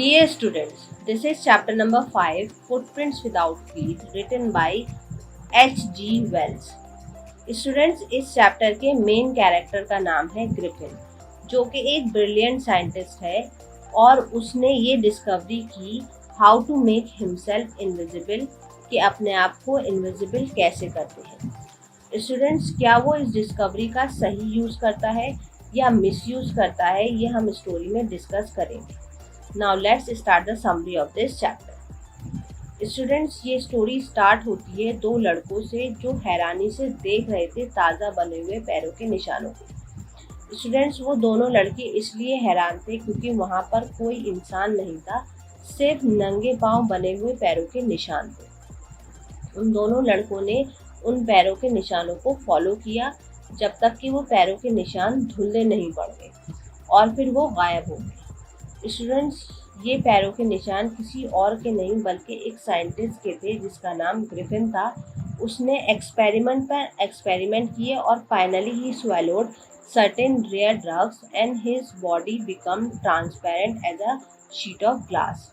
Dear students, this is chapter number 5, Footprints Without Feet, written by H.G. Wells. Students, इस chapter के main character का नाम है Griffin, जो कि एक ब्रिलियंट साइंटिस्ट है और उसने ये डिस्कवरी की how to make himself invisible, कि अपने आप को इनविजिबल कैसे करते हैं। स्टूडेंट्स, क्या वो इस डिस्कवरी का सही यूज़ करता है या मिसयूज़ करता है, ये हम स्टोरी में डिस्कस करेंगे। Now let's start the summary of this chapter. Students, ये स्टोरी स्टार्ट होती है दो लड़कों से जो हैरानी से देख रहे थे ताज़ा बने हुए पैरों के निशानों को। स्टूडेंट्स, वो दोनों लड़के इसलिए हैरान थे क्योंकि वहाँ पर कोई इंसान नहीं था, सिर्फ नंगे पांव बने हुए पैरों के निशान थे। उन दोनों लड़कों ने उन पैरों के निशानों को फॉलो किया जब तक कि वो पैरों के निशान धुंधले नहीं पड़ गए और फिर वो गायब हो गए। स्टूडेंट्स, ये पैरों के निशान किसी और के नहीं बल्कि एक साइंटिस्ट के थे जिसका नाम ग्रिफिन था। उसने एक्सपेरिमेंट पर एक्सपेरिमेंट किए और finally he swallowed certain rare drugs and his body become transparent as a sheet of glass.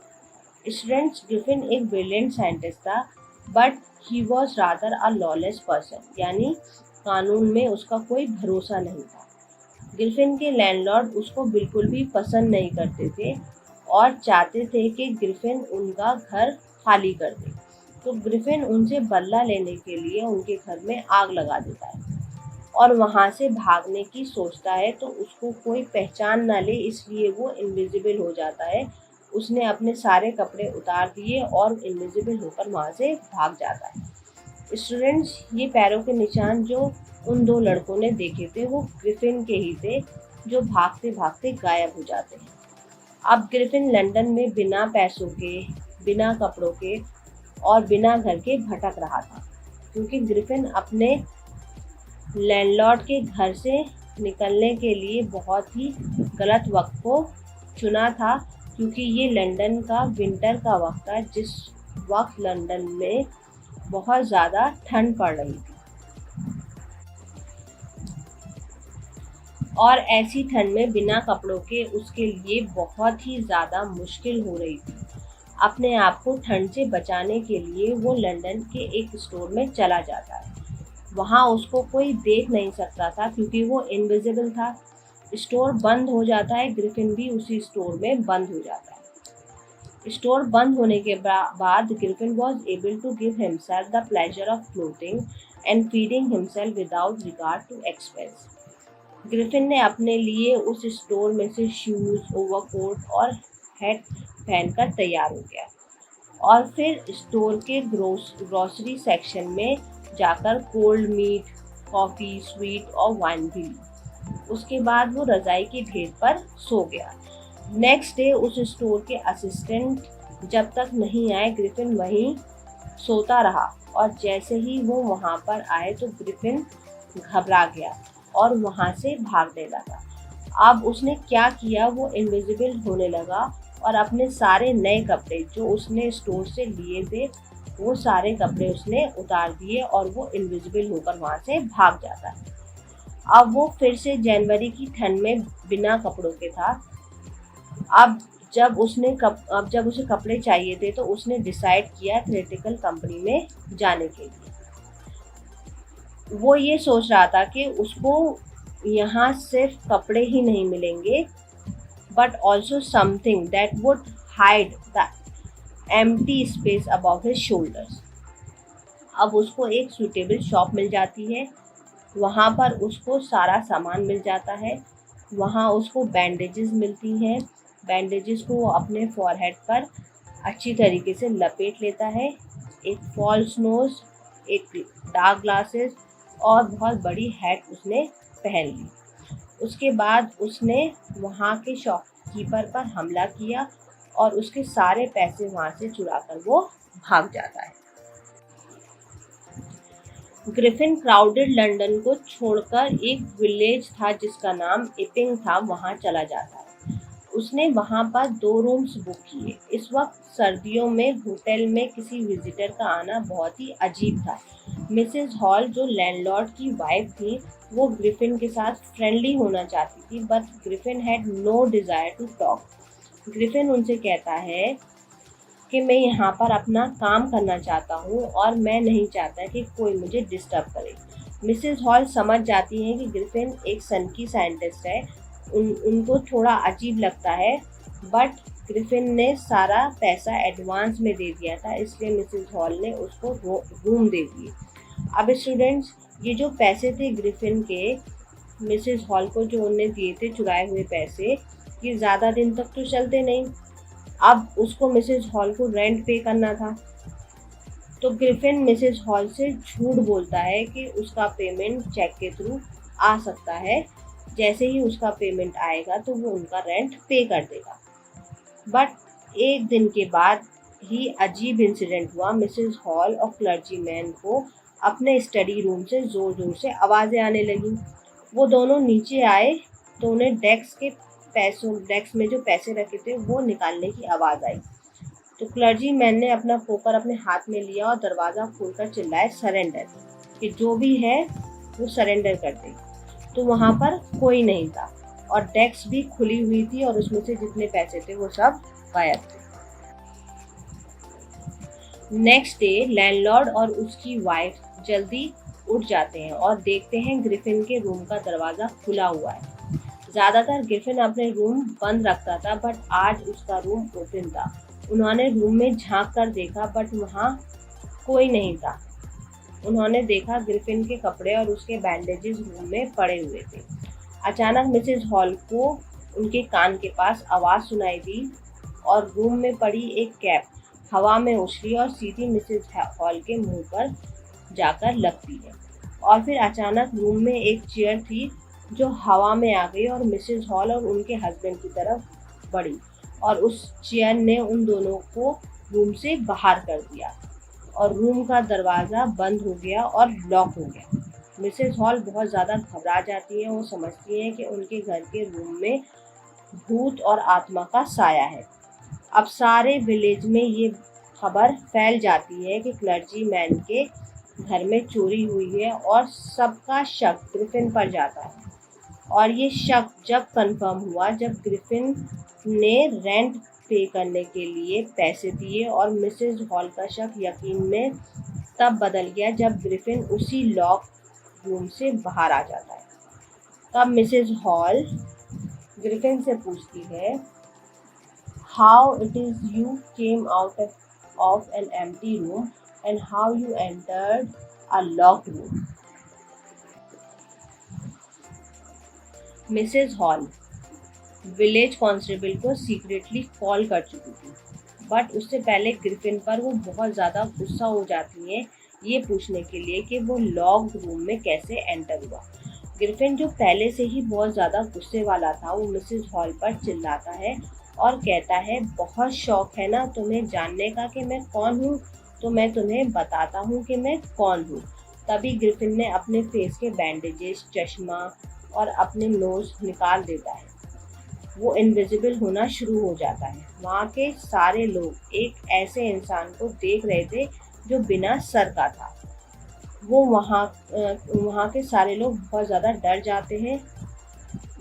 Students, Griffin एक ब्रिलियंट साइंटिस्ट था but he was rather a lawless person, यानी कानून में उसका कोई भरोसा नहीं था। ग्रिफिन के लैंडलॉर्ड उसको बिल्कुल भी पसंद नहीं करते थे और चाहते थे कि ग्रिफिन उनका घर खाली कर दे। तो ग्रिफिन उनसे बदला लेने के लिए उनके घर में आग लगा देता है और वहाँ से भागने की सोचता है, तो उसको कोई पहचान ना ले इसलिए वो इनविजिबल हो जाता है। उसने अपने सारे कपड़े उतार दिए और इनविजिबल होकर वहाँ से भाग जाता है। स्टूडेंट्स, ये पैरों के निशान जो उन दो लड़कों ने देखे थे वो ग्रिफिन के ही थे, जो भागते भागते गायब हो जाते हैं। अब ग्रिफिन लंदन में बिना पैसों के, बिना कपड़ों के और बिना घर के भटक रहा था, क्योंकि ग्रिफिन अपने लैंडलॉर्ड के घर से निकलने के लिए बहुत ही गलत वक्त को चुना था, क्योंकि ये लंदन का विंटर का वक्त था जिस वक्त लंदन में बहुत ज़्यादा ठंड पड़ रही थी और ऐसी ठंड में बिना कपड़ों के उसके लिए बहुत ही ज़्यादा मुश्किल हो रही थी। अपने आप को ठंड से बचाने के लिए वो लंदन के एक स्टोर में चला जाता है। वहाँ उसको कोई देख नहीं सकता था क्योंकि वो इनविजिबल था। स्टोर बंद हो जाता है, ग्रिफिन भी उसी स्टोर में बंद हो जाता है। स्टोर बंद होने के बाद Griffin was able to give himself the pleasure of clothing and feeding himself without regard to expense. Griffin ने अपने लिए उस स्टोर में से शूज़, ओवरकोट और हैट पहनकर तैयार हो गया और फिर स्टोर के ग्रोसरी सेक्शन में जाकर कोल्ड मीट, कॉफ़ी, स्वीट और वाइन भी ली। उसके बाद वो रज़ाई के ढेर पर सो गया। नेक्स्ट डे उस स्टोर के असिस्टेंट जब तक नहीं आए, ग्रिफिन वहीं सोता रहा और जैसे ही वो वहाँ पर आए तो ग्रिफिन घबरा गया और वहाँ से भागने लगा। अब उसने क्या किया, वो इनविजिबल होने लगा और अपने सारे नए कपड़े जो उसने स्टोर से लिए थे वो सारे कपड़े उसने उतार दिए और वो इनविजिबल होकर वहाँ से भाग जाता है। अब वो फिर से जनवरी की ठंड में बिना कपड़ों के था। अब जब उसे कपड़े चाहिए थे तो उसने डिसाइड किया थ्रेटिकल कंपनी में जाने के लिए। वो ये सोच रहा था कि उसको यहाँ सिर्फ कपड़े ही नहीं मिलेंगे but also something that would hide the empty space above his shoulders. अब उसको एक सूटेबल शॉप मिल जाती है, वहाँ पर उसको सारा सामान मिल जाता है। वहाँ उसको बैंडेजेस मिलती हैं। बैंडेजेस को वो अपने फॉरहेड पर अच्छी तरीके से लपेट लेता है। एक फॉल्स नोज, एक डार्क ग्लासेस और बहुत बड़ी हैट उसने पहन ली। उसके बाद उसने वहाँ के शॉपकीपर पर हमला किया और उसके सारे पैसे वहाँ से चुराकर वो भाग जाता है। ग्रिफिन क्राउडेड लंदन को छोड़कर एक विलेज था जिसका नाम इपिंग था, वहाँ चला जाता है। उसने वहाँ पर 2 रूम्स बुक किए। इस वक्त सर्दियों में होटल में किसी विजिटर का आना बहुत ही अजीब था। मिसेस हॉल, जो लैंडलॉर्ड की वाइफ थी, वो ग्रिफिन के साथ फ्रेंडली होना चाहती थी but Griffin had no desire to talk. Griffin उनसे कहता है कि मैं यहाँ पर अपना काम करना चाहता हूँ और मैं नहीं चाहता कि कोई मुझे डिस्टर्ब करे। मिसेस हॉल समझ जाती हैं कि ग्रिफिन एक सनकी साइंटिस्ट है। उनको थोड़ा अजीब लगता है, बट ग्रिफिन ने सारा पैसा एडवांस में दे दिया था, इसलिए मिसेस हॉल ने उसको रूम दे दिए। अब स्टूडेंट्स, ये जो पैसे थे ग्रिफिन के मिसेस हॉल को जो उन्होंने दिए थे चुराए हुए पैसे, ये ज़्यादा दिन तक तो चलते नहीं। अब उसको मिसेस हॉल को रेंट पे करना था, तो ग्रिफिन मिसेस हॉल से झूठ बोलता है कि उसका पेमेंट चेक के थ्रू आ सकता है। जैसे ही उसका पेमेंट आएगा तो वो उनका रेंट पे कर देगा। बट एक दिन के बाद ही अजीब इंसिडेंट हुआ। मिसेस हॉल और क्लर्जीमैन को अपने स्टडी रूम से ज़ोर ज़ोर से आवाज़ें आने लगी। वो दोनों नीचे आए तो उन्हें डेस्क में जो पैसे रखे थे वो निकालने की आवाज़ आई। तो क्लर्जीमैन ने अपना पोकर अपने हाथ में लिया और दरवाज़ा खोलकर चिल्लाए, सरेंडर, कि जो भी है वो सरेंडर कर दे। तो वहाँ पर कोई नहीं था और डेस्क भी खुली हुई थी और उसमें से जितने पैसे थे वो सब गायब थे। नेक्स्ट डे लैंडलॉर्ड और उसकी वाइफ जल्दी उठ जाते हैं और देखते हैं ग्रिफिन के रूम का दरवाज़ा खुला हुआ है। ज़्यादातर ग्रिफिन अपने रूम बंद रखता था, बट आज उसका रूम ओपन था। उन्होंने रूम में झांक कर देखा, बट वहाँ कोई नहीं था। उन्होंने देखा ग्रिफिन के कपड़े और उसके बैंडेजेस रूम में पड़े हुए थे। अचानक मिसेस हॉल को उनके कान के पास आवाज़ सुनाई दी और रूम में पड़ी एक कैप हवा में उछली और सीधी मिसेस हॉल के मुंह पर जाकर लगती है। और फिर अचानक रूम में एक चेयर थी जो हवा में आ गई और मिसेस हॉल और उनके हस्बैंड की तरफ बढ़ी और उस चेयर ने उन दोनों को रूम से बाहर कर दिया और रूम का दरवाज़ा बंद हो गया और लॉक हो गया। मिसेस हॉल बहुत ज़्यादा घबरा जाती हैं। वो समझती हैं कि उनके घर के रूम में भूत और आत्मा का साया है। अब सारे विलेज में ये खबर फैल जाती है कि क्लर्जीमैन के घर में चोरी हुई है और सबका शक ग्रिफिन पर जाता है। और ये शक जब कंफर्म हुआ जब ग्रिफिन ने रेंट पे करने के लिए पैसे दिए, और मिसेस हॉल का शक यकीन में तब बदल गया जब ग्रिफिन उसी लॉक रूम से बाहर आ जाता है। तब मिसेस हॉल ग्रिफिन से पूछती है, how it is you came out of an empty room and how you entered a locked room. Mrs hall village constable को सीक्रेटली कॉल कर चुकी थी, बट उससे पहले ग्रिफिन पर वो बहुत ज़्यादा गुस्सा हो जाती हैं ये पूछने के लिए कि वो लॉक्ड रूम में कैसे एंटर हुआ। ग्रिफिन जो पहले से ही बहुत ज़्यादा गुस्से वाला था, वो मिसेस हॉल पर चिल्लाता है और कहता है, बहुत शौक है ना तुम्हें जानने का कि मैं कौन हूँ, तो मैं तुम्हें बताता हूँ कि मैं कौन हूँ। तभी ग्रिफिन ने अपने फेस के बैंडेजेस, चश्मा और अपने नोज निकाल देता है। वो इनविजिबल होना शुरू हो जाता है। वहाँ के सारे लोग एक ऐसे इंसान को देख रहे थे जो बिना सर का था। वो वहाँ के सारे लोग बहुत ज़्यादा डर जाते हैं।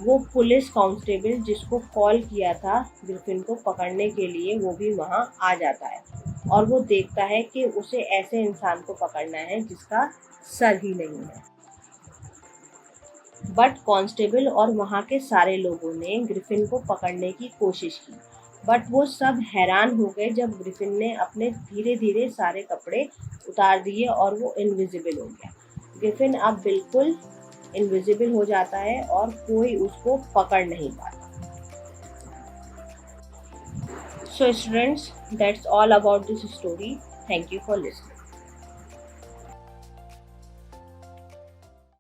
वो पुलिस कांस्टेबल जिसको कॉल किया था ग्रिफिन को पकड़ने के लिए, वो भी वहाँ आ जाता है और वो देखता है कि उसे ऐसे इंसान को पकड़ना है जिसका सर ही नहीं है। बट कांस्टेबल और वहाँ के सारे लोगों ने ग्रिफिन को पकड़ने की कोशिश की, बट वो सब हैरान हो गए जब ग्रिफिन ने अपने धीरे धीरे सारे कपड़े उतार दिए और वो इनविजिबल हो गया। ग्रिफिन अब बिल्कुल इनविजिबल हो जाता है और कोई उसको पकड़ नहीं पाता। So students, that's all about this story. Thank you for listening.